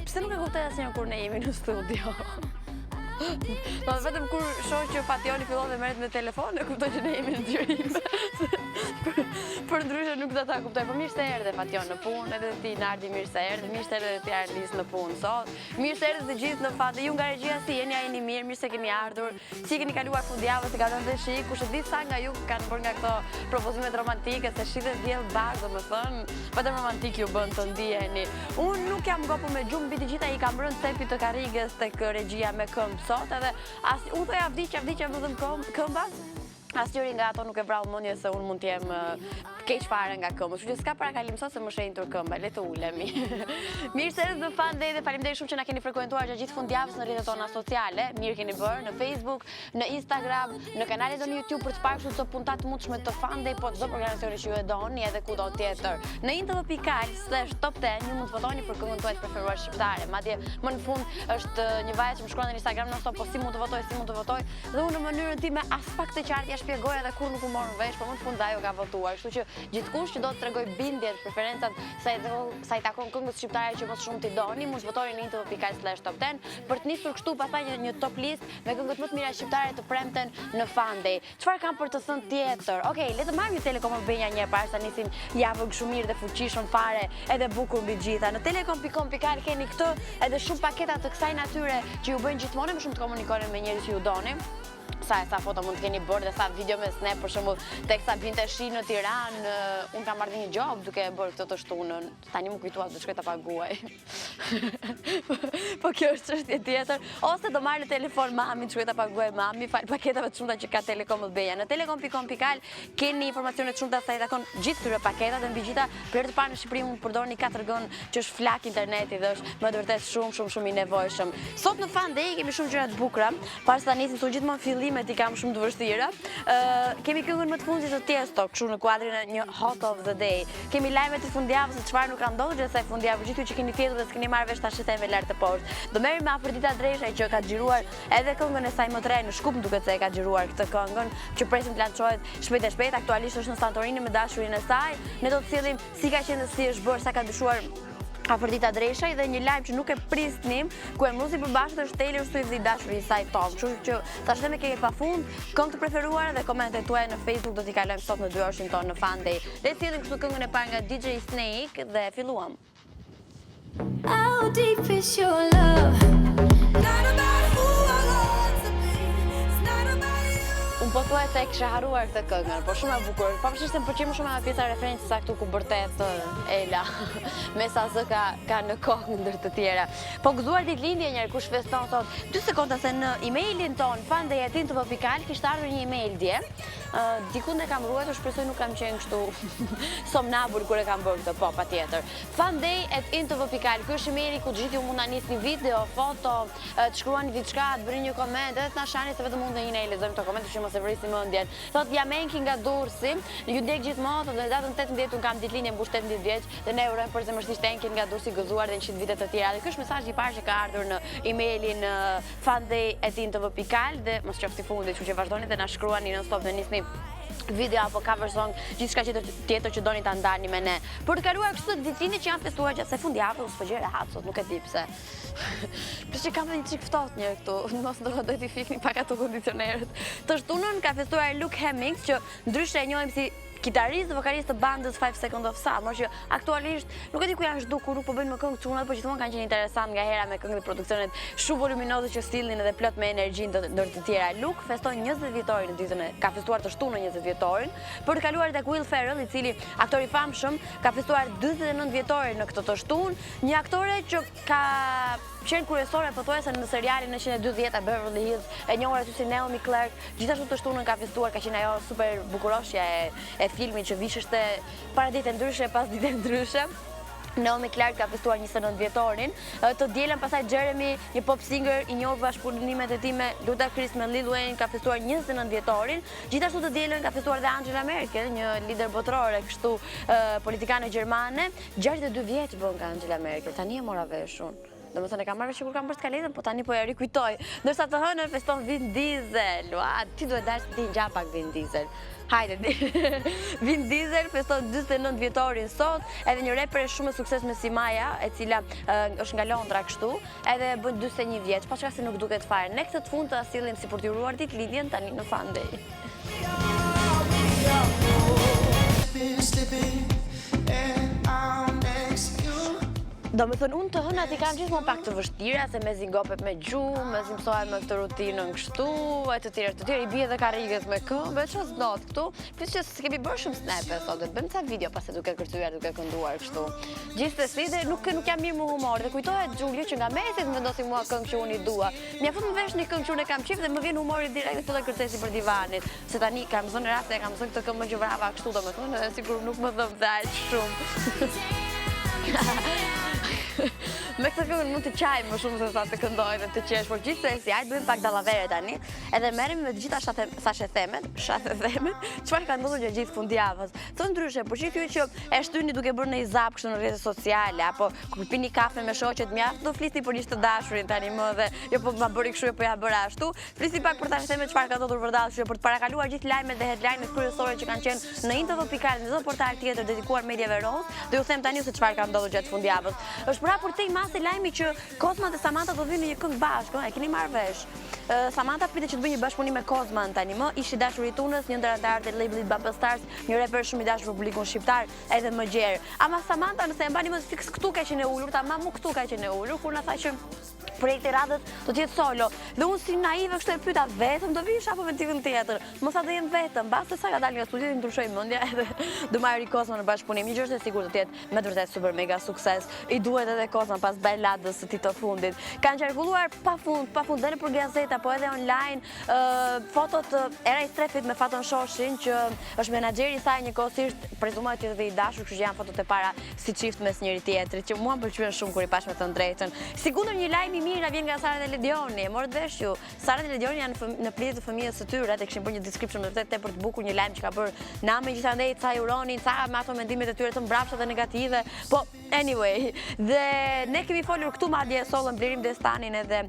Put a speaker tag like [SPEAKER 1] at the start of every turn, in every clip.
[SPEAKER 1] Pse nuk e kuptoj asnjëherë kur ne jemi në studio? Do vetëm kur shoh që Fationi fillon dhe merret me telefon, e kuptoj që ne jemi në xhirim. Për ndryshe nuk do ta kuptoj. Po mirë se erdhe Fation në punë, edhe ti Nardi mirë se erdhe, mirë se erdhe ti Arlis në punë sot. Mirë se erdhe të gjithë në fat. Ju nga regjia si jeni mirë, mirë se keni ardhur. Si keni kaluar fundjavën, se kalon dhe shi, kush e di sa nga ju kanë bërë nga këto propozimet romantike, se shitet diell bardhë, domethënë, vetëm romantik ju bën të ndiheni. Unë nuk jam gopur me gjumë mbi të gjitha, i kam rënë tepi të karrigës tek regjia me këmbë sot, edhe as u thoja vdiqja vetëm këmba. Asnjëri nga ato nuk e vrau mendje se unë mund të jem keq fare nga këmbë. Kështu që s'ka parakalim sot se më shenjtur këmbë, le të ulemi. Mirë se erdhët në FunDay dhe faleminderit shumë që na keni frekuentuar gjatë gjithë fundjavës në rrjetet tona sociale. Mirë keni bërë në Facebook, në Instagram, në kanalin tonë në YouTube për të parë çdo puntat të mundshme të FunDay, po çdo programacioni që ju e doni edhe kudo tjetër. Në intv.al/top10 ju mund të votoni për këngën tuaj të preferuar shqiptare. Madje më në fund është një vajzë që më shkruan në Instagram non-stop, po si mund të votoj, dhe unë në mënyrën time as pak të qartë shpjegoj edhe kur nuk u morën vesh, por më në fund ajo ka votuar. Kështu që gjithkush që do të tregoj bindjet, preferencat sa i takon këngës shqiptare që më shumë t'i doni, mund të votoni në intv.al/top10 për të nisur kështu pastaj një top list me këngët më të mira shqiptare të premten në FunDay. Çfarë kam për të thënë tjetër? Okej, le të marrim një Telekom Albania një herë para sa nisim javën kështu mirë dhe fuqishëm fare, edhe bukur mbi gjitha. Në telekom.com.al keni këtë edhe shumë paketa të kësaj natyre që ju bëjnë gjithmonë më shumë të komunikoni me njerëzit që ju doni. Sa foto mund të keni bërë dhe sa video me snap, për shembull, teksa binte shi në Tiranë, unë kam marrë një job duke bërë këtë të shtunën. Tani më kujtohet do shkoj ta paguaj. Po kjo është çështje tjetër. Ose do marr në telefon mamin, shkoj ta paguaj mami, fal paketave të shumta që ka Telekom Albania. Në telekom.com.al keni informacione të shumta sa i takon gjithë këtyre paketave dhe mbi gjitha për herë të parë në Shqipëri mund të përdorni 4G që është flak interneti dhe është më vërtet shumë i nevojshëm. Sot në FunDay kemi shumë gjëra të bukura, para se ta nisim son gjithmonë fillimet i kam shumë të vështira. Kemi këngën më të fundit të Tiesto, kështu në kuadrin e një Hot of the Day. Kemi lajmet e fundjavës se çfarë nuk ka ndodhur gjatë kësaj fundjavë, gjithë ju që keni fjetur dhe s'keni marrë vesh tash se me lart të poshtë. Do merrem me Afërdita Dreshaj që ka xhiruar edhe këngën e saj më të re në Shkup, duket se e ka xhiruar këtë këngën, që presim të lançohet shpejt e shpejt. Aktualisht është në Santorini me dashurinë e saj. Ne do të sjellim si ka qenë, si është bërë, sa ka dyshuar Afërdita Dreshaj dhe një lajm që nuk e prisnim, ku emruesi përbashkët është Elle Swift dhe dashurisë saj Tom. Kështu që tash ne kemi pafund këngë të preferuara dhe komentet tuaja në Facebook do t'i kalojmë sot në 2 orëshin tonë në FunDay. Le të sjellim kështu këngën e parë nga DJ Snake dhe filluam.
[SPEAKER 2] How deep is your love? Not about who I want to be. It's not about you.
[SPEAKER 1] Unë po thua se e kisha harruar këtë këngën, por shumë e bukur. Pavarësisht se më pëlqen më shumë nga pjesa referencës sa këtu ku bërtet Ela me sa zë ka në kokë ndër të tjera. Po gëzuar ditëlindje njëherë kush feston sot. 2 sekonda se në emailin ton funday@intv.al kishte ardhur një email dje. Diku ne kam ruajtur, shpresoj nuk kam qenë kështu somnambul kur e kam bërë këtë, po patjetër. funday@intv.al, ky është emaili ku gjithë ju mund ta nisni video, foto, të shkruani diçka, të bëni një koment, edhe të na shani se vetëm mund të ne lexojmë këto komente që mos e vrisim mendjen. Thot Jamenki nga Durrësi, ju dek gjithmonë, dhe datën 18 un kam ditëlindje mbush 18 vjeç dhe ne urojmë përzemërsisht Enkin nga Durrësi gëzuar dhe 100 vite të tjera. Dhe ky është mesazhi i parë që ka ardhur në emailin funday@intv.al dhe mos qoftë i fundit, kështu që vazhdoni të na shkruani non-stop dhe nisni video apo cover song, gjithçka tjetër që doni ta ndani me ne. Për të kaluar kështu ditëlindje që janë festuar gjatë fundjavës, po gjë rehat sot, nuk e di pse. Pse kam një çik ftohtë një këtu, mos do t'i fikni pak ato kondicionerët. Të shtunën ka festuar Luke Hemmings, që ndryshe e njohim si kitarist dhe vokalist të bandës 5 Seconds of Summer, që aktualisht nuk e di ku janë zhdukur, nuk po bëjnë më këngë çunat, por gjithmonë kanë qenë interesant nga hera me këngë dhe produksionet shumë voluminoze që sillnin edhe plot me energjinë ndër të tjera. Luk feston 20 vjetorin në ditën ka festuar të shtunë 20 vjetorin, për të kaluar tek Will Ferrell, i cili aktor i famshëm, ka festuar 49 vjetorin në këtë të shtunë, një aktore që ka qenë kryesore pothuajse në serialin 120 Beverly Hills, e njohur aty si Naomi Clark, gjithashtu të shtunën ka festuar, ka qenë ajo super bukuroshja e filmit që visheshte para ditë ndryshe pas ditë ndryshe. Naomi Clark ka festuar 29 vjetorin, të dielën pasaj Jeremy, një pop singer i njohur bashkëpunimet e tij me Ludacris me Lil Wayne, ka festuar 29 vjetorin. Gjithashtu të dielën ka festuar dhe Angela Merkel, një lider botërore, kështu politikane gjermane. 62 vjeç bën ka Angela Merkel, tani e mora veshun. Domethënë e kam marrë vesh kur kam bërë skaletën, po tani po e rikujtoj. Ndërsa të hënën feston Vin Diesel. Ti duhet dash ti ngjan pak Vin Diesel. Hajde. Vin Diesel feston 49 vjetorin sot, edhe një rapper shumë e sukses me si Maja, e cila është nga Londra kështu, edhe bën 41 vjeç, pa çka se nuk duket fare. Ne këtë fund të sillim si për t'i uruar ditëlindjen tani në FunDay. Do me thënë, unë të hënat i kam gjithmonë pak të vështira, se me zingopet me gjumë, me zimsohet me këtë rutinën kështu, e të tjerë, i bie dhe karriget me këmbë, që s'not këtu, plus që s'kemi bërë shumë snape, sot, dhe bëjmë ca video pas e duke kërcyar, duke kënduar kështu. Gjithsesi dhe nuk jam mirë me humor, dhe kujtohet Gjulio që nga mesit më vendosi mua këngë që unë i dua. Mja fut më vesh një këngë që unë e kam qif dhe më vjen humori direkt dhe filloj kërcesi për divanit. Se tani kam zonë rast e kam zonë këtë këmbë që vrava kështu, do me thonë, edhe sigur nuk më dhëm dhe aq shumë. Me këtë këngë mund të qaj më shumë se sa të këndoj dhe të qesh, por gjithsesi, hajde bëjmë pak dallavere tani, edhe merremi me të gjitha shathethemet, çfarë ka ndodhur gjatë gjithë fundjavës. Të ndryshe, por që që e shtyni duke bërë një zap kështu në rrjetet sociale, apo kur pini kafe me shoqet, mjaft do flisni për një të dashurin tani më dhe jo po ma bëri kështu, jo po ja bëra ashtu. Flisni pak për shathethemet çfarë ka ndodhur vërdall, për të parakaluar gjithë lajmet dhe headline-et kryesore që kanë qenë në info.pikal, në çdo portal tjetër dedikuar mediave ronc, do ju them tani se çfarë ka ndodhur gjatë fundjavës. Është për raportim mas e lajmi që Kozma dhe Samantha do vinë në një këngë bashkë, e keni marrë vesh. Samantha pritet që të bëjë një bashkëpunim me Kozman tani më, ish i dashur i Tunës, një ndër anëtarët e labelit Bubble Stars, një rapper shumë i dashur për publikun shqiptar, edhe më gjerë. Ama Samantha, nëse e mbani më fiks këtu ka qenë e ulur, tamam mu këtu ka qenë e ulur, kur na tha që projekti radhës do t'jetë solo. Dhe unë si naive kështu e pyeta vetëm do vish apo me tivën tjetër. Mos sa do jem vetëm, mbas sa ka dalë nga studio ndryshoj mendja edhe do marr Kozma në bashkëpunim. Një gjë është e sigurt do të jetë me vërtet super mega sukses. I duhet edhe Kozma pas bailadës së tij të fundit. Kanë qarkulluar pafund edhe për gazeta, po edhe online fotot era i strefit me Faton Shoshin, që është menaxheri i saj njëkohësisht, prezumohet të jetë i dashur, kështu që janë fotot e para si çift mes njëri tjetrit, që mua më pëlqyen shumë kur i pash me të drejtën. Sigurisht një lajm i mirë vjen nga Sara dhe Ledioni, e morët vesh ju. Sara dhe Ledioni janë në plidhje të fëmijës së tyre, dhe kishin bërë një description vërtet tepër të bukur, një lajm që ka bërë Name, gjithandej ca ironin, ca me ato mendimet e tyre të mbrapshta dhe negative. Po anyway, dhe ne kemi folur këtu madje sollën Blerim Destanin edhe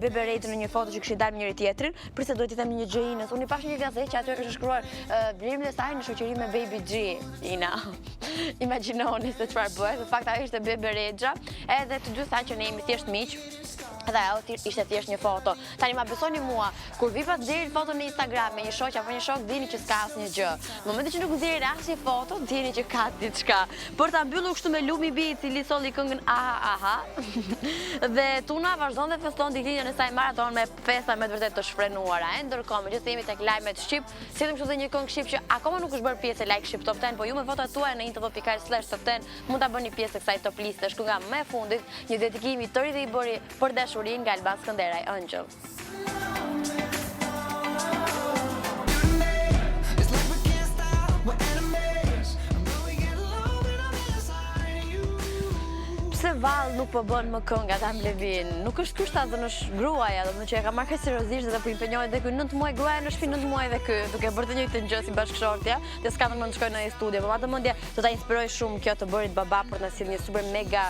[SPEAKER 1] Beberetin në një foto që kishin dalë me njëri tjetrin, përse duhet i them një gjë Inës. Unë i pash një gazetë që aty kishte shkruar Blerim Destanin në shoqëri me Baby G. Ina. Imagjinoni se çfarë bëhet. Në fakt ajo ishte Beberexha, edhe të dy thanë që ne jemi thjesht miq. Dhe ajo ishte thjesht një foto. Tani ma besoni mua, kur vi pas nxjerrin foto në Instagram me një shoq apo një shok, dini që s'ka asnjë gjë. Në momentin që nuk nxjerrin asnjë foto, dini që ka diçka. Për ta mbyllur kështu me Lumi B, i cili solli këngën aha. Dhe Tuna vazhdon dhe feston ditëlindjen e saj maraton me festa me të vërtet të shfrenuara. Ndërkohë, megjithëse jemi tek lajmet shqip, sillim kështu dhe një këngë shqip që akoma nuk është bërë pjesë e Like Shqip Top 10, po ju me fotot tuaja në info.pikal/top 10 mund ta bëni pjesë të kësaj top liste. Kënga më e fundit, një dedikim i tëri dhe i bëri për dashurin nga Alban Skënderaj, Angel. Pse vallë nuk po bën më këngë ata Levin? Nuk është kusht atë është gruaja, domethënë që e ka marrë seriozisht dhe po impenjohet dhe ky 9 muaj gruaja në shtëpi 9 muaj dhe ky, duke bërë të njëjtën gjë si bashkëshortja, dhe s'ka ndonjë të shkojë në një studio, por atë mendje do ta inspiroj shumë kjo të bërit baba për të sjellë një super mega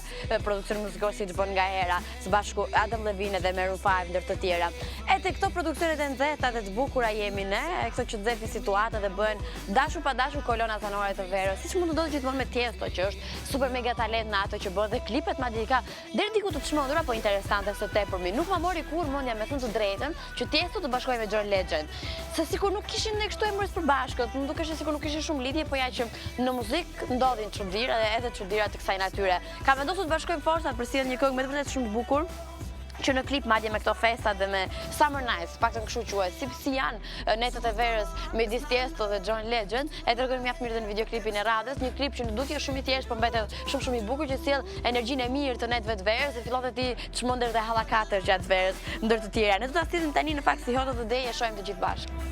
[SPEAKER 1] produksion muzikor siç bën nga hera, së bashku Adam Levine dhe Maroon 5 ndër të tjera. E te këto produksionet e nxehta dhe të bukura jemi ne, e këto që nxehin situata dhe bëhen dashur pa dashur kolona zanore të verës, siç mund të ndodhë gjithmonë me Tiesto, që është super mega talent në ato që bën dhe klipe klipet, madje ka deri diku të çmendura, po interesante së tepërmi. Nuk ma mori kur mendja me thënë të drejtën që Tiesto të bashkojë me John Legend. Se sikur nuk kishin ne kështu emërës përbashkët, më dukesh sikur nuk kishin shumë lidhje, po ja që në muzikë ndodhin çuditëra dhe edhe çuditëra të kësaj natyre. Ka vendosur të bashkojnë forcat për sjellë një këngë me të vërtetë shumë të bukur, që në klip madje me këto festa dhe me Summer Nights, paktën kështu quhet, si janë netët e verës midis Tiesto dhe John Legend, e tregojnë mjaft mirë në videoklipin e radhës, një klip që në dukje shumë i thjeshtë, por mbetet shumë i bukur, që sjell energjinë e mirë të netëve të verës dhe fillon të ti çmendesh dhe hallakatësh gjatë verës ndër të tjera. Ne do ta sillim tani në fakt si hot of the day, e shohim të gjithë bashkë.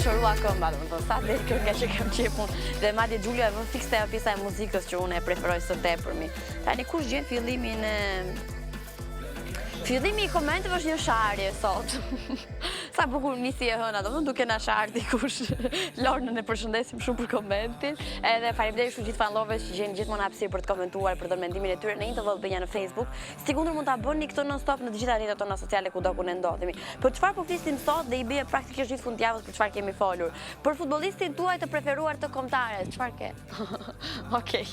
[SPEAKER 1] Shorua këmba, sa deri kënga që kam qepun dhe madje Giulia e vën fikse ajo pjesa e muzikës që unë e preferoj së tepërmi. Tani kush gjen fillimin Fillimi i komenteve është një sharje sot. Sa bukur nisi e hëna, domethënë duke na shar dikush. Lornën e përshëndesim shumë për komentin. Edhe faleminderit shumë gjithë fanllove që gjeni gjithmonë hapësirë për të komentuar, për dhënë mendimin e tyre në Tv Albania në Facebook. Sikur mund ta bëni këtë non stop në të gjitha rrjetet tona sociale kudo ku ne ndodhemi. Për çfarë po flisim sot dhe i bie praktikisht gjithë fundjavës për çfarë kemi folur. Për futbollistin tuaj të preferuar të Kombëtares, çfarë ke? Okej.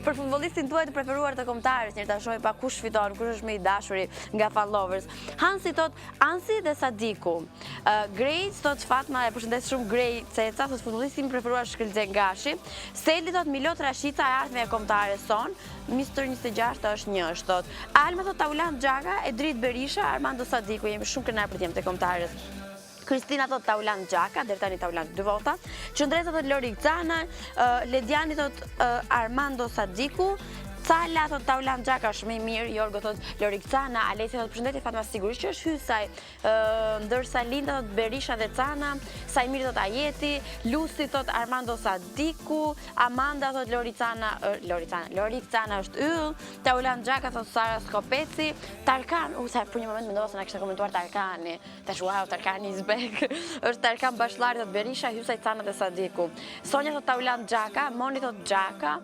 [SPEAKER 1] Për futbollistin tuaj të preferuar të Kombëtares, njëri ta shohim pa kush fiton, kush është më i dashuri nga fanlovers. Hansi thot Ansi dhe Sadiku. Great thot Fatma, e përshëndes shumë Grey Ceca, thot futbollisti im preferuar Shkëlqen Gashi. Seli thot Milot Rashica e ardhme e Kombëtares son. Mr. 26 është një, thot. Alma thot Taulan Xhaka, Edrit Berisha, Armando Sadiku, jemi shumë krenar për të jem te Kombëtares. Kristina thot Taulan Xhaka, deri tani Taulan 2 vota. Qëndreza thot Lori Cana, Lediani thot Armando Sadiku. Cala thot Taulan Xhaka është më i mirë, Jorgo thot Lorikcana, Alesi thot përshëndetje Fatma sigurisht që është hysaj, ndërsa Linda thot Berisha dhe Cana, Sajmiri thot Ajeti, Lucy thot Armando Sadiku, Amanda thot Loricana është yll, Taulan Xhaka thot Sara Skopeci, Tarkan, sa për një moment mendova se na kishte komentuar Tarkani. Tash wow, Tarkani is back. Është Tarkan Bashllari thot Berisha, hysaj Cana dhe Sadiku. Sonja thot Taulan Xhaka, Moni thot Xhaka,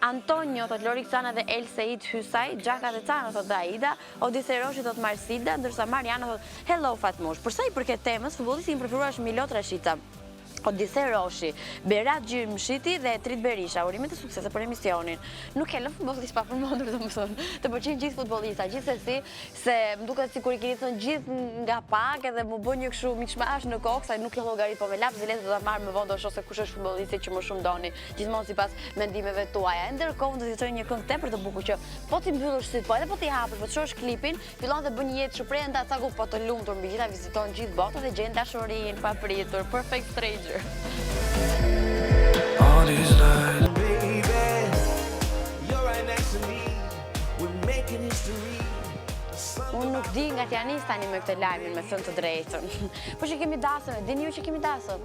[SPEAKER 1] Antonio thot Loricana dhe El Seid Hysaj, Xhaka dhe Cana thot Daida, Odisej Roshi thot Marsilda, ndërsa Mariana thot Hello Fatmush. Për sa i përket temës, futbollisti im preferuar është Milot Rashica. Odisej Roshi, Berat Gjymshiti dhe Trit Berisha, urimet e suksese për emisionin. Nuk e lë futbollist pa përmendur, domethënë, të pëlqejnë gjithë futbollistat, gjithsesi, se më duket sikur i keni thënë gjithë nga pak edhe më bën një kështu miqmash në kokë, sa nuk e llogarit, po me lap zilet do ta marr më vonë do shoh se kush është futbollisti që më shumë doni, gjithmonë sipas mendimeve tuaja. Ndërkohë do të thotë një këngë tepër të bukur që po ti mbyllësh syt, po edhe po ti hapësh, po të shohësh klipin, fillon të bën një jetë shprehenda ca ku po të lumtur mbi gjitha viziton gjithë botën dhe gjen dashurinë papritur, perfect stranger.
[SPEAKER 3] All these nights, baby, you're right next to me. We're making history.
[SPEAKER 1] Unë nuk di nga t'janis tani me këtë lajmin, me thënë të drejtën. Po që kemi dasëm, e dini ju që kemi dasëm?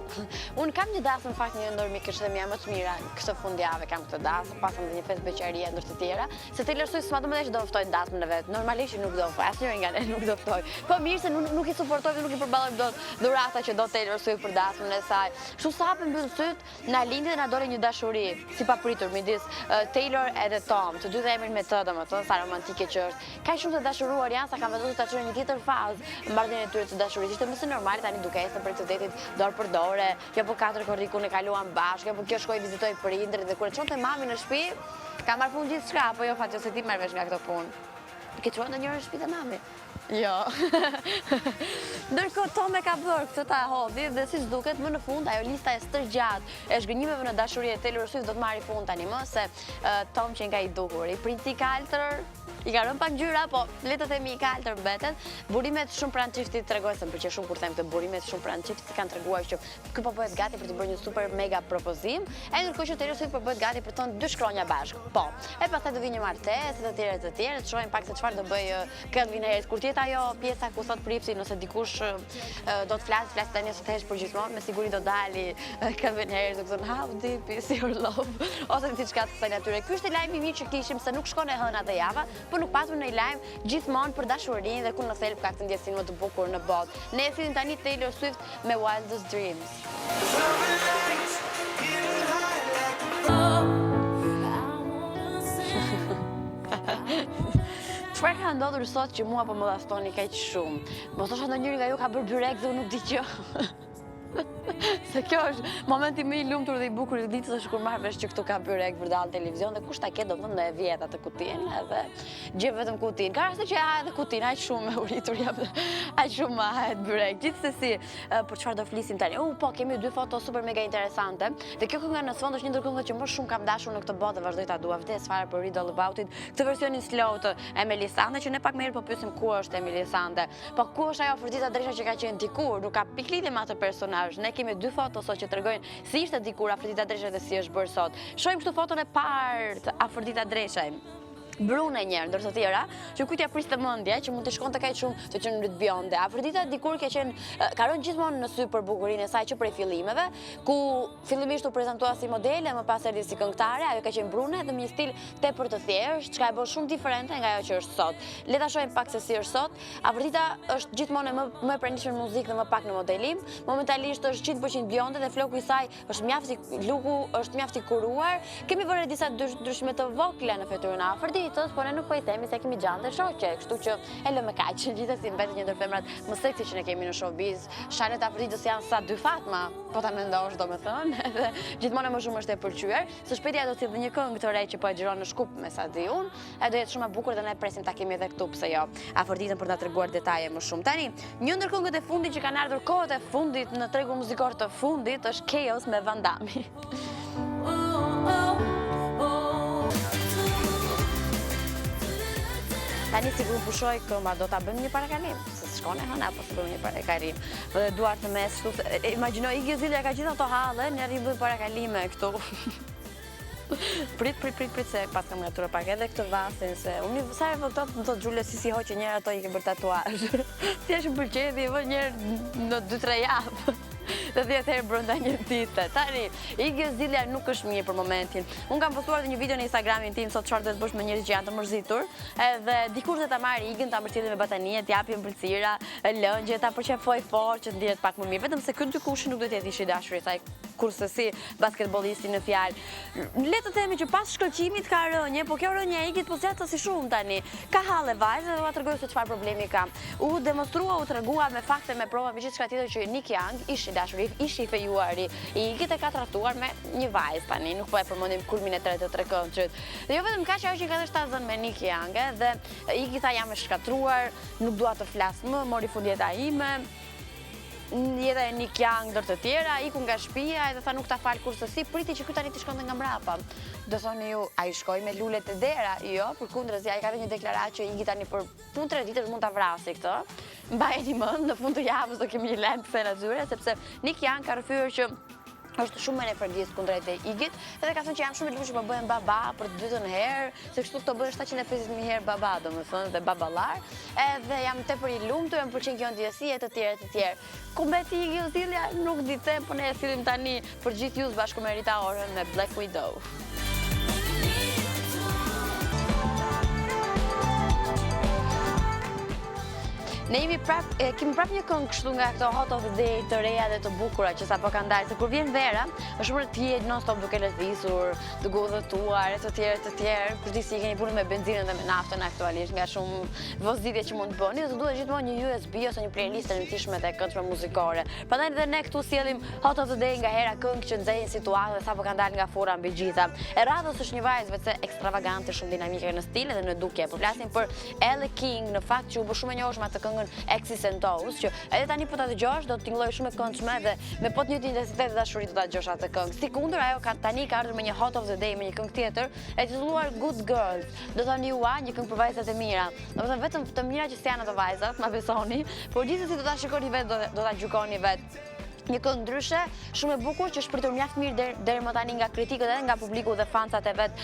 [SPEAKER 1] Unë kam një dasëm, fakt një ndër mikësh dhe mja më të mira, këtë fundjave kam këtë dasëm, pasëm dhe një fest beqaria ndër të tjera, se Taylor Swift s'ma të më dhe që do ftoj dasëm në vetë, normalisht nuk do ftoj, asë njëri nga ne nuk do ftoj. Po mirë se nuk i supportoj dhe nuk i përballojmë dot dhurata që do Taylor Swift për dasmën e saj. Kështu sa hapën mbyll syt, na lindi dhe na doli një dashuri, si papritur midis Taylor edhe Tom, të dy dhe emrin me të, domethënë sa romantike që është. Kaq shumë të dashuruar janë sa kanë vendosur ta çojnë një tjetër fazë marrëdhënien e tyre të dashurisë. Ishte më së normale tani duke ecën për këtë detit dorë për dorë, kjo po 4 korrikun e kaluan bashkë, po kjo shkoi vizitoi prindërit dhe kur e çonte mamin në shtëpi, ka marrë punë gjithçka, po jo fat se ti merr vesh nga këto punë. Ke çuar ndonjëherë në shtëpi të mami? Jo. Ndërkohë Tom e ka bërë këtë ta hodhi dhe si s'duket më në fund ajo lista e stërgjatë e zhgënjimeve në dashuri e Taylor Swift do të marrë fund tani më se Tom që nga i duhur, i princi kaltër, i ka rënë pak ngjyra, po le të themi i kaltër mbetet. Burimet shumë pranë çiftit tregojnë se më pëlqej shumë kur them këtë burimet shumë pranë çiftit kanë treguar që ky po bëhet gati për të bërë një super mega propozim, e ndërkohë që Taylor Swift po bëhet gati për të thënë 2 shkronja bashkë. Po. E pastaj do vi një martesë të tjera, të shohim pak se çfarë do bëj Calvin Harris kur tjetë ajo pjesa ku thot pripsi nëse dikush do të flas tani ose thesh për gjithmonë, me siguri do dali Calvin Harris do të thonë how deep is your love ose diçka të kësaj natyre. Ky është lajmi i mirë që kishim se nuk shkon e hëna dhe java, por nuk patur në lajm gjithmonë për dashurinë dhe ku në thelb ka këtë ndjesinë më të bukur në botë. Ne e sillim tani Taylor Swift me Wildest Dreams. Çfarë ka ndodhur sot që mua po më dhastoni kaq shumë? Mos thosha ndonjëri nga ju ka bërë byrek dhe unë nuk di që. Se se kjo është momenti më i lumtur dhe i bukur i ditës është kur marr vesh që këtu ka byrek për dalë televizion dhe kush ta ke domethënë në e vjet atë kutinë edhe gjej vetëm kutinë. Ka raste që ha edhe kutinë, aq shumë e uritur jap, aq shumë hahet byrek. Gjithsesi, për çfarë do flisim tani? Po kemi dy foto super mega interesante. Dhe kjo kënga në fund është një ndër këngët që më shumë kam dashur në këtë botë dhe vazhdoj ta dua vdes fare për Read All About It. Këtë versionin slow të Emelisande që ne pak më herë po pyesim ku është Emelisande. Po ku është ajo Afërdita Dreshaj që ka qenë dikur? Nuk ka pikëlidhje me atë personazh. Ne kemi dy foto sot që tregojnë si ishte dikur Afërdita Dreshaj dhe si është bërë sot. Shohim këtu foton e parë të Afërdita Dreshaj. Brune njerë, ndërsa tjera, që kujt ja priste mendja, që mund të shkonte kaq shumë të qenë bjonde. Afërdita dikur ka rënë gjithmonë në sy për bukurinë e saj që prej fillimeve, ku fillimisht u prezantua si modele, më pas erdhi si këngëtare, ajo ka qenë brune dhe me një stil tepër të thjeshtë, çka e bën shumë diferente nga ajo që është sot. Le ta shohim pak se si është sot. Afërdita është gjithmonë më e pranishme në muzikë dhe më pak në modelim. Momentalisht është 100% bjonde dhe floku i saj është mjaft i luku, është mjaft i kuruar. Kemi vënë disa ndryshime të vogla në fytyrën e Afërditës, po ne nuk po i themi se kemi gjante shoqe, kështu që Elle më kaq, gjithsesi mbetet një ndër femrat më seksi që ne kemi në showbiz. Shanet Afërditës janë sa dy Fatma, po ta mendosh domethënë, edhe gjithmonë më shumë është e pëlqyer. Së shpejti ajo do të thithë një këngë të re që po e xhiron në Shkup me sa di unë, e do jetë shumë e bukur dhe ne presim ta kemi edhe këtu, pse jo, Afërditën për ta treguar detaje më shumë. Tani, një ndër këngët e fundit që kanë ardhur kohët e fundit në tregun muzikor të fundit është Chaos me Vandami. Tani sigur pushoj këmba, do ta bëjmë një parakalim, se shkon e hëna, po të bëjmë një parakalim. Dhe duart në mes, imagjinoj Igi Zilja ka gjitha ato halle, ne arrim bëjmë parakalime këtu. Prit, se pas kam ngaturë pak edhe këtë vasin, se unë sa e vëktot më thotë Gjule si hoqë njerë ato i ke bërë tatuazh. Ti është më pëlqej dhe i vë njerë në 2-3 javë. Dhe 10 herë brenda një dite. Tani, Igi Zilja nuk është mirë për momentin. Unë kam postuar edhe një video në Instagramin tim sot çfarë duhet bësh me njerëz që janë të mërzitur, edhe dikur të ta marrë Igën, ta mbërcjellë me batanie, t'japi ëmbëlsira, lëngje, ta përqafoj fort që të ndihet pak më mirë. Vetëm se ky dy kushi nuk do të jetë ishi dashuri saj, kurse si basketbollisti në fjalë. Le të themi që pas shkëlqimit ka rënje, po kjo rënje e Igit po zgjat si shumë tani. Ka halle vajzë dhe do ta tregoj se çfarë problemi ka. U demonstrua, u tregua me fakte, me prova, me gjithçka tjetër që Nick Young ishi dashuri, ishi i fejuari, i Igit e ka tratuar me një vajzë tani, nuk po e përmendim kulmin e tretë të trekëndshit. Dhe jo vetëm kaq, ajo që ka dhënë zën me Nick Young, dhe Igi tha jam e shkatruar, nuk dua të flas më, mori fund jeta ime. Jeta e Nick Young ndër të tjera, iku nga shtëpia edhe tha nuk ta fal kurse si, priti që ky tani të shkonte nga mbrapa. Do thoni ju, ai shkoi me lulet e dera? Jo, përkundërzi, ai ka dhënë një deklaratë që Igi tani për punë 3 ditësh mund ta vrasë këtë. Mbajeni mend, në fund të javës do kemi një lajm të thënë atyre, sepse Nick Young ka rrëfyer që është shumë me energjisë kundrejt e Igit, edhe ka thënë që jam shumë i lumtur që po bëhem baba për të dytën herë, se kështu këto bëhen 750.000 herë baba, domethënë, dhe baballar, edhe jam tepër i lumtur, më pëlqen kjo ndjesi e të tjerë. Ku mbeti Igi Zilja, nuk di them, po ne e sillim tani për gjithë ju bashkë me Rita Orën me Black Widow. Ne kemi prap një këngë kështu nga këto hot of the day të reja dhe të bukura që sapo kanë dalë, se kur vjen vera, është shumë të jetë non stop duke lëvizur, duke udhëtuar e të tjerë, kur di si i keni punë me benzinën dhe me naftën aktualisht, nga shumë vozitje që mund të bëni, dhe të duhet gjithmonë një USB ose një playlist e rëndësishme të këngëve muzikore. Prandaj edhe ne këtu sjellim hot of the day nga hera këngë që nxjerrin situatë dhe sapo kanë dalë nga furra mbi gjitha. E radhës është një vajzë vetë ekstravagante, shumë dinamike në stil dhe në dukje. Po flasim për Elle King, në fakt që u bë shumë e njohur me atë këngën Exisentos, që edhe tani po ta dëgjosh do të tingëlloj shumë e këndshme dhe me po të njëjtin intensitet dhe dashuri do ta dëgjosh atë këngë. Sikundër ajo tani ka ardhur me një hot of the day, me një këngë tjetër e titulluar Good Girls. Do thoni juaj, një këngë për vajzat e mira. Domethënë vetëm të mira që janë ato vajzat, ma besoni, por gjithsesi do ta shikoni vetë, do ta gjykoni vetë. Një këngë ndryshe, shumë e bukur që është pritur mjaft mirë deri më tani nga kritikët edhe nga publiku dhe fansat e vet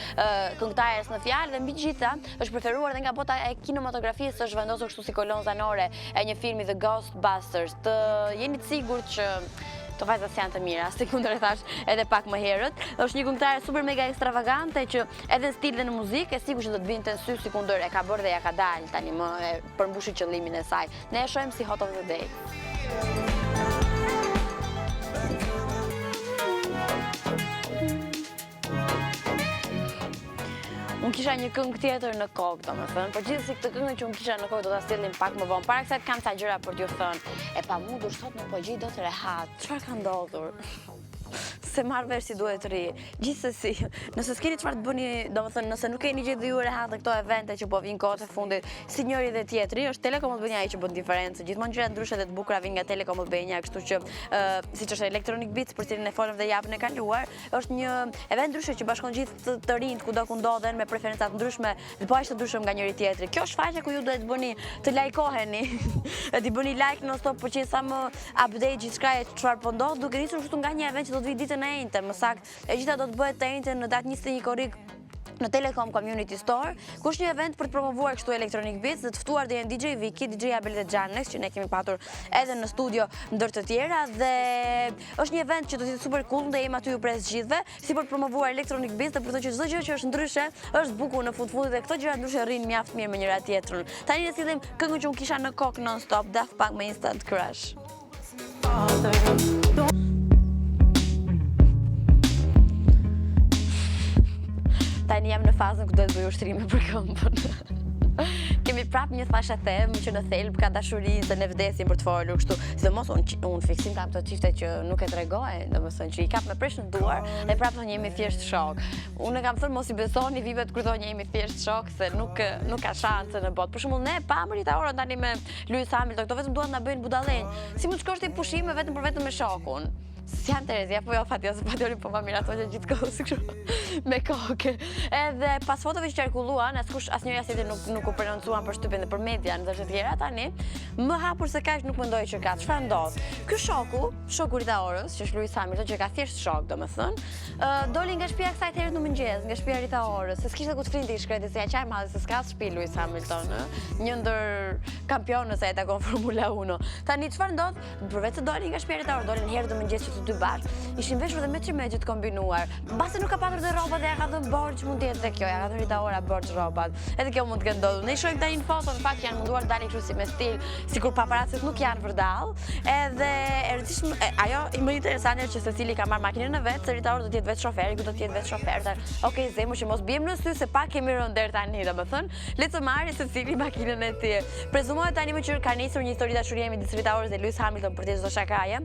[SPEAKER 1] këngëtares në fjalë dhe mbi gjitha është preferuar edhe nga bota e kinematografisë, është vendosur kështu si kolonë zanore e një filmi The Ghostbusters. Të jeni të sigurt që të vajzat janë të mira, sikundër e thash edhe pak më herët. Është një këngëtare super mega ekstravagante që edhe në stil dhe në muzikë e sigurt që do të vinte në sy, sikundër e ka bërë dhe ja ka dalë tani më e përmbushi qëllimin e saj. Ne e shohim si hot of the day. Unë kisha një këngë tjetër në kokë, domethënë, por gjithsesi këtë këngë që unë kisha në kokë do ta sjellim pak më vonë. Para kësaj kam ca gjëra për t'ju thënë. E pamundur sot nuk po gjej dot rehat. Çfarë ka ndodhur? Se marrë vesh si duhet të ri. Gjithsesi, nëse s'keni çfarë të bëni, domethënë nëse nuk keni gjetur ju rehat në këto evente që po vinë kohët e fundit, si njëri dhe tjetri, është Telekom Albania ai që bën diferencë. Gjithmonë gjëra ndryshe dhe të bukura vijnë nga Telekom Albania, kështu që siç është Electronic Beats për cilin e folëm dhe javën e kaluar, është një event ndryshe që bashkon gjithë të rinjt kudo ku ndodhen me preferenca të ndryshme dhe po aq të ndryshëm nga njëri tjetri. Kjo është faqja ku ju duhet të bëni të lajkoheni, të bëni like non stop për që sa më update gjithçka e çfarë po ndodh, duke nisur kështu nga një event që do të vijë ditën e njëjtë, më saktë, e gjitha do të bëhet të njëjtën në datë 21 korrik në Telekom Community Store, ku është një event për të promovuar kështu Electronic Beats dhe të ftuar dhe janë DJ Viki, DJ Elle dhe që ne kemi patur edhe në studio ndër të tjera dhe është një event që do të jetë super cool dhe jemi aty ju pres gjithëve, si për të promovuar Electronic Beats dhe për të që çdo gjë që është ndryshe është bukur në fundit dhe këto gjëra ndryshe rrinë mjaft mirë me njëra tjetrën. Tani ne sillim këngën që unë kisha në kokë non stop, Daft Punk me Instant Crush. Tani jam në fazën ku do të bëj ushtrime për këmbën. Kemi prap një thashe themë që në thelb ka dashurinë dhe ne vdesim për të folur kështu. Sidomos unë fiksim kam të çifte që nuk e tregojnë, domethënë që i kap me presh në duar dhe prap thonë jemi thjesht shok. Unë kam thënë mos i besoni vivet kur thonë jemi thjesht shok se nuk ka shanse në botë. Për shembull ne pam rita orën tani me Lewis Hamilton, këto vetëm duan na bëjnë budallënj. Si mund të shkosh ti pushime vetëm me shokun? Si jam Terezia, po jo Fatioli po ma miratonë gjithë kohës kështu me kokë. Edhe pas fotove që qarkulluan, asnjëri asnjëri nuk u prononcuan për shtypjen dhe për media në të tjera tani, më hapur se kaq nuk mendoj që ka. Çfarë ndodh? Ky shoku rita orës, që është Lewis Hamilton, që ka thjesht shok, domethënë, doli nga shtëpia kësaj herë në mëngjes, nga shtëpia rita orës, se s'kishte ku të flinte i shkreti se ja qaj madhe se s'ka shtëpi Lewis Hamilton, një ndër kampionës e takon Formula 1. Tani çfarë ndodh? Përveç se doli nga shtëpia rita orës, dolin herë të mëngjes të dy bashkë, ishin veshur dhe me çimegje të kombinuar. Mbase nuk ka patur dhe rrobat dhe ja ka dhënë borxh, mund të jetë dhe kjo, ja ka dhënë rita ora borxh rrobat. Edhe kjo mund të ketë ndodhur. Ne shohim tani në foto, në fakt janë munduar të dalin kështu si me stil, sikur paparacit nuk janë vërdall. Edhe e rëndësishme, ajo më interesante është që Cili ka marrë makinën e vet, se rita orë do të jetë vetë shoferi, ku do të jetë vetë shofer. Okej, zemër që mos biem në sy se pak kemi rënë der tani, domethënë, le të marrë Cili makinën e tij. Prezumohet tani më që ka nisur një histori dashurie midis rita orës dhe Lewis Hamilton për të çdo shakaje.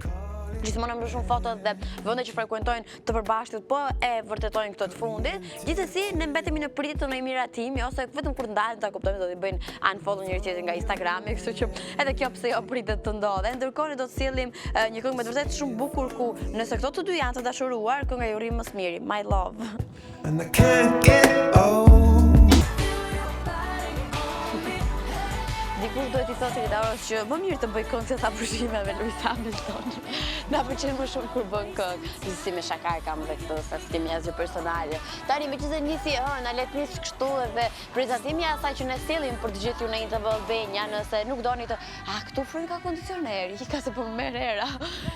[SPEAKER 1] Gjithmonë më shumë fotot dhe vende që frekuentojnë të përbashkët, po e vërtetojnë këtë të fundit. Gjithsesi, ne mbetemi në pritje të në miratimi ose vetëm kur ndalen ta kuptojmë do të bëjnë unfollow njëri tjetrin nga Instagrami, kështu që edhe kjo pse jo pritet të ndodhe. Ndërkohë ne do të sjellim një këngë me të vërtetë shumë bukur ku nëse këto të dy janë të dashuruar, kënga ju rrim më së miri, My Love.
[SPEAKER 3] And I can't get old.
[SPEAKER 1] Dikur duhet i thotë rita orës që më mirë të bëj këngë se sa pushime me Lewis Hamilton. Na pëlqen më shumë kur bën këngë. Si me shakar kam dhe këtë, sa s'kemi asgjë personale. Tani meqenëse nisi, na le të nis kështu edhe prezantimi i asaj që ne sjellim për të gjithë ju në Tv Albania, nëse nuk doni të, këtu frynë ka kondicioner, ka se po më merr era.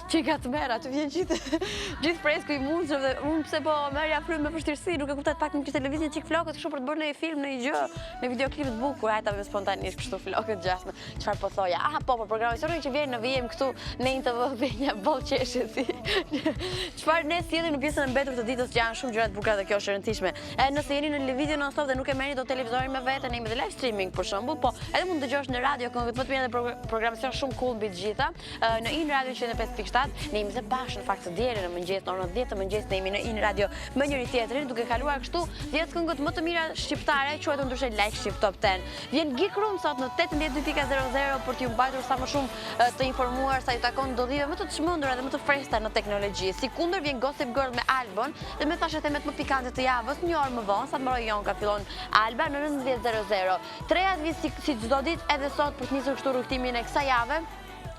[SPEAKER 1] Që ka të merr, aty vjen gjithë fresku i mundshëm dhe unë pse po merrja frynë me vështirësi, nuk e kuptoj pak në televizion çik flokët kështu për të bërë në film, në një gjë, në videoklip të bukur, hajta me spontanisht kështu flokët gjashme. Çfarë po thoja? Po programi historik që vjen në VM këtu në Tv Albania, boll qeshë si. Çfarë ne sjellim në pjesën e mbetur të ditës që janë shumë gjëra të bukura dhe kjo është e rëndësishme. Nëse jeni në lëvizje non stop dhe nuk e merrni dot televizorin me vete, ne jemi dhe live streaming për shembull, po edhe mund të dëgjosh në radio këngët, më të mirë edhe programacion shumë cool mbi të gjitha. Në In Radio 105.7, ne jemi së bashkë në fakt të dielën në mëngjes, në orën 10 të mëngjesit ne jemi në In Radio me njëri tjetrin, duke kaluar kështu 10 këngët më të mira shqiptare, quhet ndryshe Like Ship Top 10. Vjen Gikrum sot në 18:00 për t'ju mbajtur sa më shumë të informuar sa ju takon ndodhive më të çmendura dhe më të freskëta në teknologji. Si kundër vjen Gossip Girl me Albon dhe me thashë themet më pikante të javës, një orë më vonë, sa të mbaroj Jonka fillon Alba në 19:00. Trejat vjen si çdo ditë edhe sot për të nisur kështu rrugtimin e kësaj jave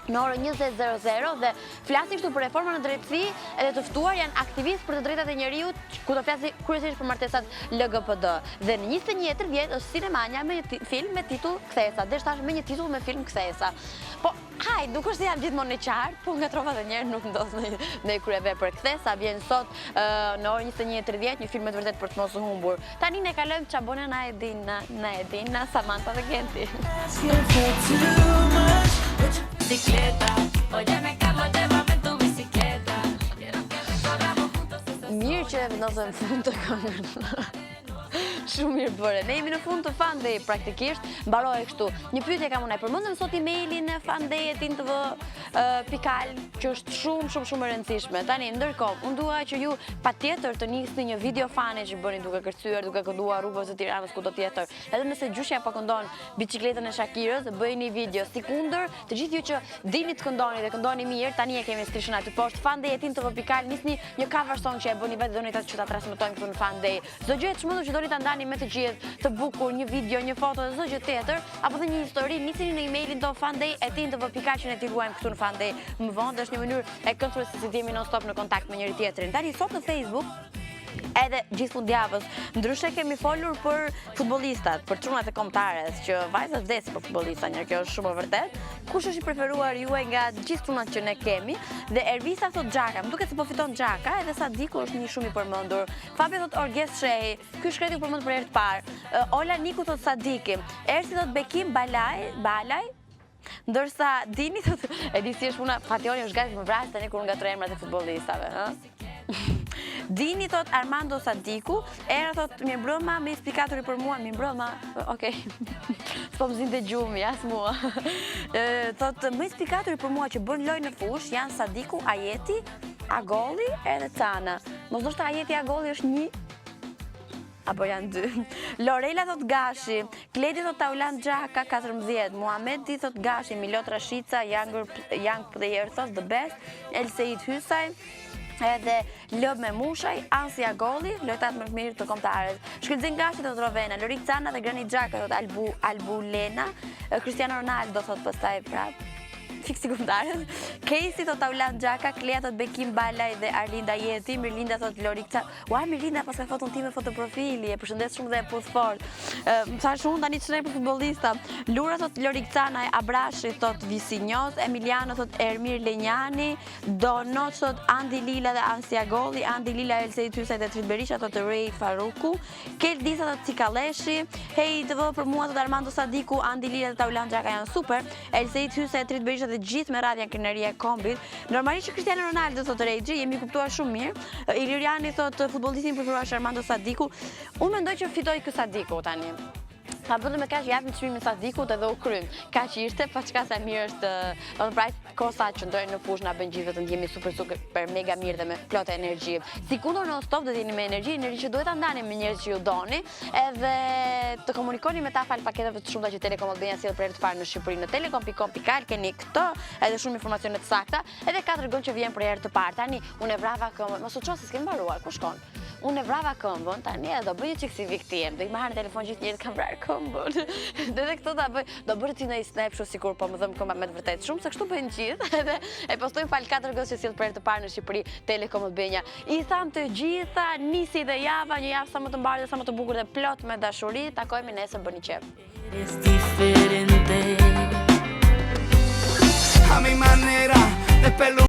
[SPEAKER 1] në orën 20:00 dhe flasin këtu për reformën në drejtësi edhe të ftuar janë aktivistë për të drejtat e njeriut, ku do flasin kryesisht për martesat LGBT. Dhe në 21 vjet është Sinemania me një film me titull Kthesa, dhe tash me një titull me film Kthesa. Po, nuk është se jam gjithmonë në qartë, po ngatrova edhe një herë nuk ndodh në kryevepër. Kthesa vjen sot në orën 21:30, një film me të vërtet për të mos u humbur. Tani ne kalojmë çabona na Edina, Samantha dhe Genti.
[SPEAKER 2] Bicicleta, óyeme Carlos, llévame tu bicicleta. Quiero que recorramos juntos.
[SPEAKER 1] Mirë që vendosëm fund të këngën. Shumë mirë bëre. Ne jemi në fund të FunDay praktikisht. Mbaroi kështu. Një pyetje kam unë. Përmendëm sot emailin e FunDay@tv.al, që është shumë e rëndësishme. Tani ndërkohë, unë dua që ju patjetër të nisni një video fane që bëni duke kërcyer, duke kënduar rrugës së Tiranës kudo tjetër. Edhe nëse gjyshja po këndon biçikletën e Shakirës, bëjini video. Sikundër, të gjithë ju që dini të këndoni dhe këndoni mirë, tani e kemi strishën aty poshtë. FunDay@tv.al, nisni një cover song që e bëni vetë, doni që ta transmetojmë këtu në FunDay. Çdo gjë e çmendur që doni ta ndani me të gjithë, të bukur, një video, një foto, çdo gjë tjetër, apo dhe një histori, nisini në emailin ton FunDay@tv.al që ne t'i ruajmë këtu në FunDay më vonë, është një mënyrë e këndshme se si jemi non stop në kontakt me njëri tjetrin. Tani sot në Facebook edhe gjithë fundjavës, ndryshe kemi folur për futbollistat, për çunat e Kombëtares, që vajzat vdesin për futbollista, kjo është shumë e vërtet. Kush është i preferuar juaj nga gjithë çunat që ne kemi? Dhe Ervisa thot Xhaka, më duket se po fiton Xhaka, edhe sa dikur është një shumë i përmendur. Fabi thot Orges Shehi, ky shkreti u përmend për herë të parë. Ola Niku thot Sadiki, Ersi thot Bekim Balaj. Ndërsa Dini thot, e di si është puna, Fationi është gati më vrasë tani kur nga tre emrat e futbollistave, ha? Dini thot Armando Sadiku, Era thot mirëmbrëma, me inspikatori për mua, mirëmbrëma, okej. S'po më zinte gjumi, as mua. Thot me inspikatori për mua që bën lojë në fush janë Sadiku, Ajeti, Agolli edhe Cana. Mos ndoshta Ajeti Agolli është një apo janë dy. Lorela thot Gashi, Kledi thot Taulan Xhaka 14, Muhamedi thot Gashi, Milot Rashica, Young Player thot The Best, Elseid Hysaj, edhe Lëb me Mushaj, Ansia Golli, lojtat më të mirë të Kombëtares. Shkëlzin Gashi thot Rovena, Lorik Cana dhe Granit Xhaka thot Albulena, Cristiano Ronaldo thot pastaj prap. Fiksi Kombëtares. Casey thot Taulan Xhaka, Klea thot Bekim Balaj dhe Arlinda Jeti, Mirlinda thot Lorik Cana. Ua, Mirlinda pas ka foton time fotoprofili, e përshëndes shumë dhe e puth fort. Sa shumë tani ç'ne për futbollista. Lura thot Lorik Cana, Abrashi thot Visinjos, Emiliano thot Ermir Lenjani, Dono thot Andi Lila dhe Ansia Golli, Andi Lila Elseid Hysaj dhe Trit Berisha thot Ray Faruku, Kel Disa thot Cikalleshi, Hej TV për mua thot Armando Sadiku, Andi Lila dhe Taulan Xhaka janë super, Elseid Hysaj dhe Trit Berisha dhe gjithë me radhja krenaria e kombit. Normalisht që Cristiano Ronaldo thot Regji, jemi kuptuar shumë mirë. Iliriani thot futbollistin preferuar Armando Sadiku. Unë mendoj që fitoi ky Sadiku tani. Pa bëllë me kaq japim çmimin Sadikut edhe u krym. Kaq ishte, pa çka sa mirë është, do të prajt kosa që ndojnë në fush na bën gjithë të ndjehemi super mega mirë dhe me plot energji. Sikur non stop do të jeni me energji që duhet ta ndani me njerëz që ju doni, edhe të komunikoni me ta fal paketeve të shumta që Telekom Albania sjell për herë të parë në Shqipëri në telekom.com.al, keni këtë, edhe shumë informacione të sakta, edhe 4 gol që vjen për herë të parë. Tani unë e vrava këmbën, mos u çon se s'kem mbaruar, ku shkon? Unë e vrava këmbën, tani edhe do bëj një çik si viktim, do i marr në telefon gjithë njerëzit kanë vrarë këmbën. Edhe këtë ta bëj, do bëri ti në snapshot sikur po më dhëm këmba me të vërtet shumë, se kështu bëjnë gjithë, edhe e postojnë fal 4 gol që sjell për herë të parë në Shqipëri Telekom Albania. I tham të gjitha, nisi dhe java, një javë sa më të mbarë dhe sa më të bukur dhe plot me dashuri. Takojmë nesër, bëni qef.
[SPEAKER 2] Es diferente.
[SPEAKER 3] A mi manera de pelo.